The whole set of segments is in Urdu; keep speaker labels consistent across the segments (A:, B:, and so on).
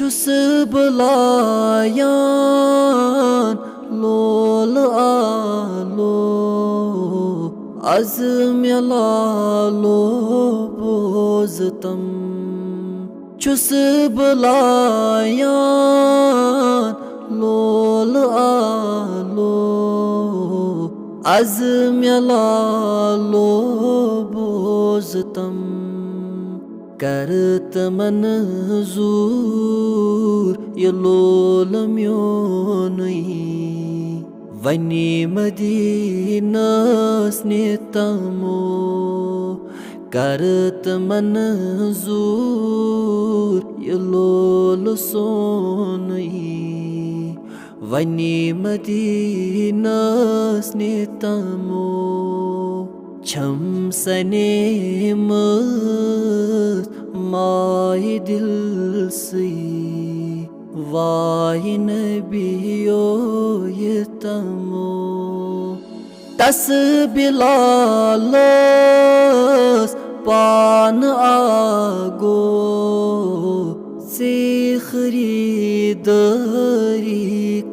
A: چھُس بہٕ لایان لول آلو از مےٚ لالو بوزتم چھُس بہٕ لایان لول آلو از مےٚ لالو بوزتم کرت منظور یہ لول میونٕے وَنہِ مدیٖنس نِتمو کرت منظور یہ لول سونٕے وَنہِ مدیٖنس نِتمو چھم سنیمٕژ مایہِ دل سٕے واے نبیو یہ تمو تس بلالس پان آگو سے خریداری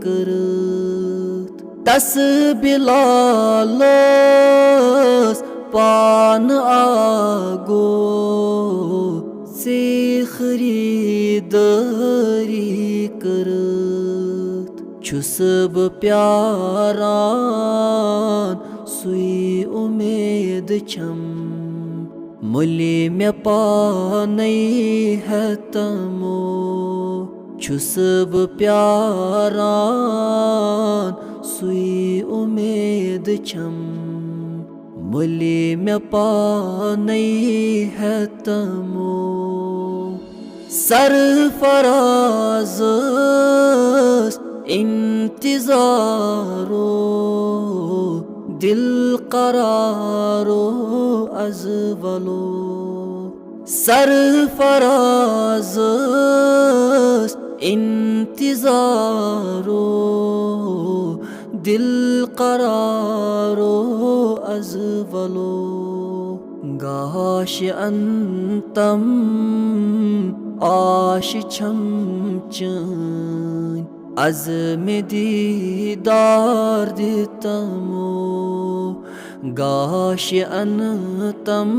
A: کرت تس بلالس پان آگو سے خریداری کرت چھُس بہٕ پیاران سُے اُمید چھم مُلہِ مےٚ پانے ہیتمو چھُس بہٕ پیاران سُے اُمید چھم مُلہِ مےٚ پانے ہیتمو سرفرازس انتظارو دل قرارو از ولو سرفرازس انتظارو دل قرارو از ولو گاش انتم آش چھم چٲنۍ از مےٚ دیٖدار دِتمو گاش انتم